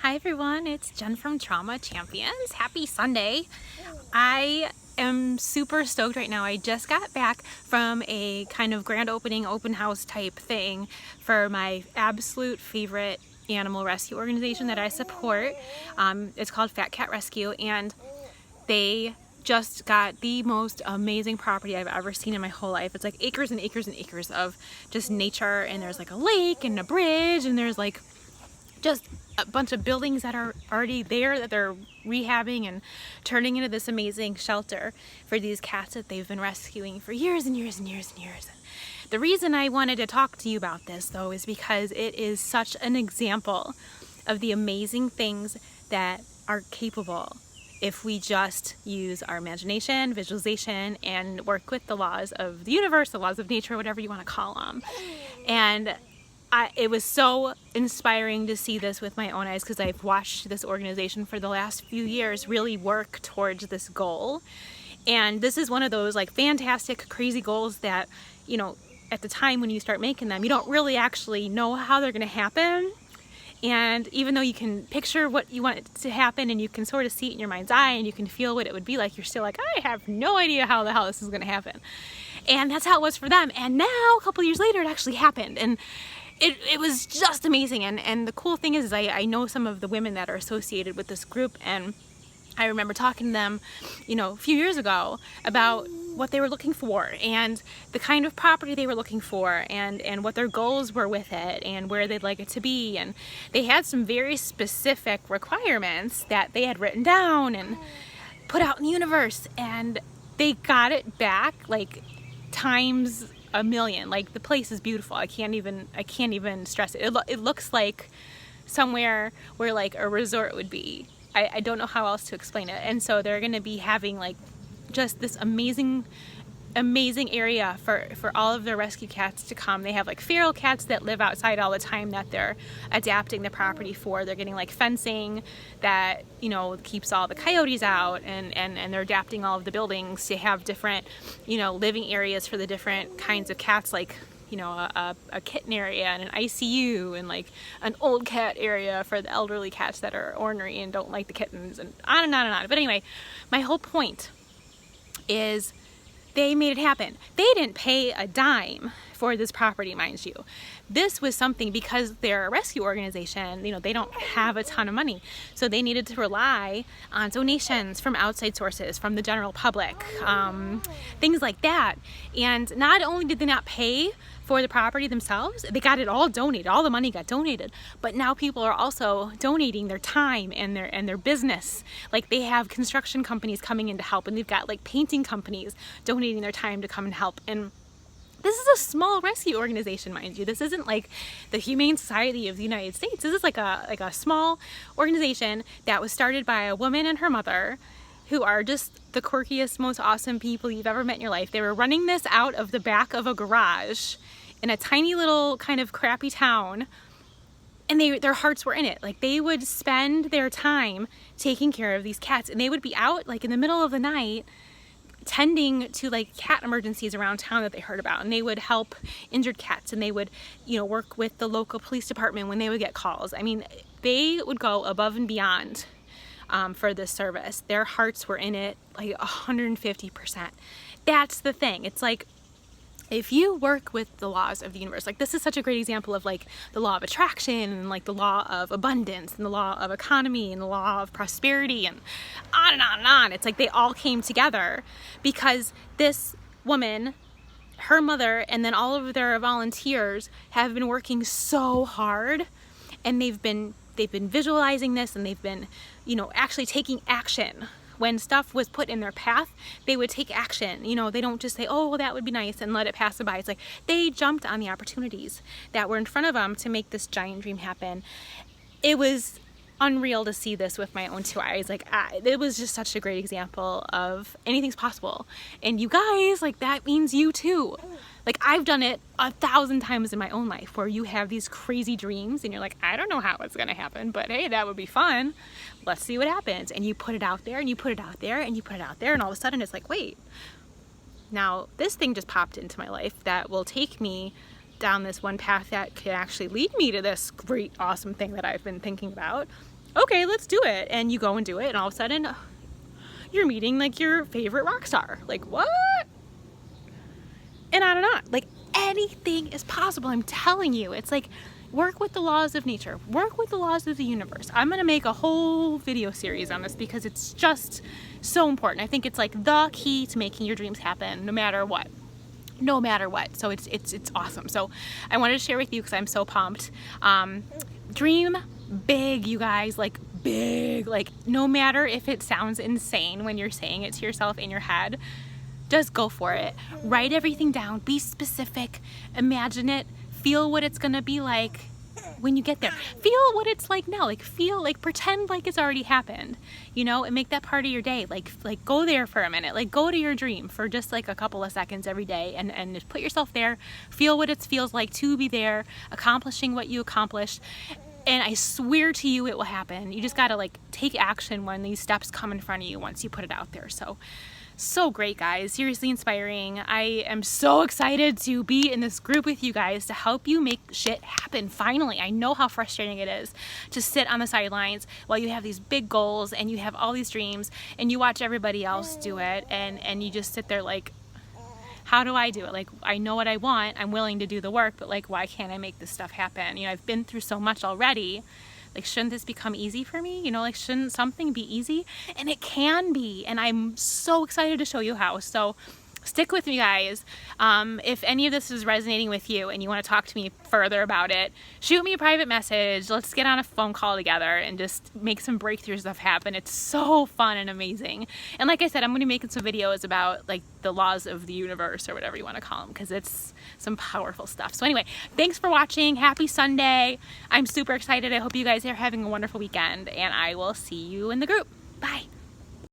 Hi everyone, it's Jen from Trauma Champions. Happy Sunday. I am super stoked right now. I just got back from a kind of grand opening open house type thing for my absolute favorite animal rescue organization that I support. It's called Fat Cat Rescue, and they just got the most amazing property I've ever seen in my whole life. It's like acres and acres and acres of just nature, and there's like a lake and a bridge, and there's like just a bunch of buildings that are already there that they're rehabbing and turning into this amazing shelter for these cats that they've been rescuing for years and years and years and years. The reason I wanted to talk to you about this though is because it is such an example of the amazing things that are capable if we just use our imagination, visualization, and work with the laws of the universe, the laws of nature, whatever you want to call them. And it was so inspiring to see this with my own eyes, because I've watched this organization for the last few years really work towards this goal. And this is one of those like fantastic, crazy goals that, you know, at the time when you start making them, you don't really actually know how they're going to happen. And even though you can picture what you want it to happen and you can sort of see it in your mind's eye and you can feel what it would be like, you're still like, I have no idea how the hell this is going to happen. And that's how it was for them. And now, a couple years later, it actually happened. And it was just amazing. And the cool thing is I know some of the women that are associated with this group, and I remember talking to them, you know, a few years ago about what they were looking for and the kind of property they were looking for and what their goals were with it and where they'd like it to be. And they had some very specific requirements that they had written down and put out in the universe, and they got it back like times a million. Like, the place is beautiful. I can't even stress it. It looks like somewhere where like a resort would be. I don't know how else to explain it. And so they're going to be having like just this amazing area for all of their rescue cats to come. They have like feral cats that live outside all the time that they're adapting the property for. They're getting like fencing that, you know, keeps all the coyotes out, and they're adapting all of the buildings to have different, you know, living areas for the different kinds of cats, like, you know, a kitten area and an ICU and like an old cat area for the elderly cats that are ornery and don't like the kittens, and on and on and on. But anyway, my whole point is they made it happen. They didn't pay a dime for this property, mind you. This was something, because they're a rescue organization, you know, they don't have a ton of money. So they needed to rely on donations from outside sources, from the general public, things like that. And not only did they not pay for the property themselves, they got it all donated. All the money got donated. But now people are also donating their time and their business. Like, they have construction companies coming in to help, and they've got like painting companies donating their time to come and help. And this is a small rescue organization, mind you. This isn't like the Humane Society of the United States. This is like a small organization that was started by a woman and her mother, who are just the quirkiest, most awesome people you've ever met in your life. They were running this out of the back of a garage in a tiny little kind of crappy town, and their hearts were in it. Like, they would spend their time taking care of these cats, and they would be out like in the middle of the night tending to like cat emergencies around town that they heard about, and they would help injured cats, and they would, you know, work with the local police department when they would get calls. I mean, they would go above and beyond for this service. Their hearts were in it like 150%. That's the thing. It's like, if you work with the laws of the universe, like, this is such a great example of like the law of attraction and like the law of abundance and the law of economy and the law of prosperity and on and on and on. It's like they all came together because this woman, her mother, and then all of their volunteers have been working so hard, and they've been visualizing this, and they've been, you know, actually taking action. When stuff was put in their path, they would take action. You know, they don't just say, oh, well, that would be nice, and let it pass them by. It's like they jumped on the opportunities that were in front of them to make this giant dream happen. It was unreal to see this with my own two eyes. Like, it was just such a great example of anything's possible. And you guys, like, that means you too. Like, I've done it 1,000 times in my own life where you have these crazy dreams and you're like, I don't know how it's gonna happen, but hey, that would be fun. Let's see what happens. And you put it out there and you put it out there and you put it out there, and all of a sudden it's like, wait, now this thing just popped into my life that will take me down this one path that could actually lead me to this great, awesome thing that I've been thinking about. okay, let's do it. And you go and do it, and all of a sudden you're meeting like your favorite rock star. Like, what? And on and on. Like, anything is possible. I'm telling you. It's like, work with the laws of nature. Work with the laws of the universe. I'm going to make a whole video series on this because it's just so important. I think it's like the key to making your dreams happen no matter what. No matter what. So it's awesome. So I wanted to share with you because I'm so pumped. Dream big, you guys. Like, big. Like, no matter if it sounds insane when you're saying it to yourself in your head, just go for it. Write everything down. Be specific. Imagine it. Feel what it's gonna be like when you get there. Feel what it's like now. Like, feel, like, pretend like it's already happened, you know, and make that part of your day. Like go there for a minute. Like, go to your dream for just like a couple of seconds every day and just put yourself there. Feel what it feels like to be there, accomplishing what you accomplished. And I swear to you, it will happen. You just gotta like take action when these steps come in front of you once you put it out there. So great, guys. Seriously inspiring. I am so excited to be in this group with you guys to help you make shit happen. Finally, I know how frustrating it is to sit on the sidelines while you have these big goals and you have all these dreams and you watch everybody else do it and you just sit there like, how do I do it? Like, I know what I want. I'm willing to do the work, but like, why can't I make this stuff happen? You know, I've been through so much already. Like, shouldn't this become easy for me? You know, like, shouldn't something be easy? And it can be. And I'm so excited to show you how. So stick with me, guys. If any of this is resonating with you and you want to talk to me further about it, shoot me a private message. Let's get on a phone call together and just make some breakthrough stuff happen. It's so fun and amazing. And like I said, I'm going to be making some videos about like the laws of the universe or whatever you want to call them, because it's some powerful stuff. So anyway, thanks for watching. Happy Sunday. I'm super excited. I hope you guys are having a wonderful weekend, and I will see you in the group.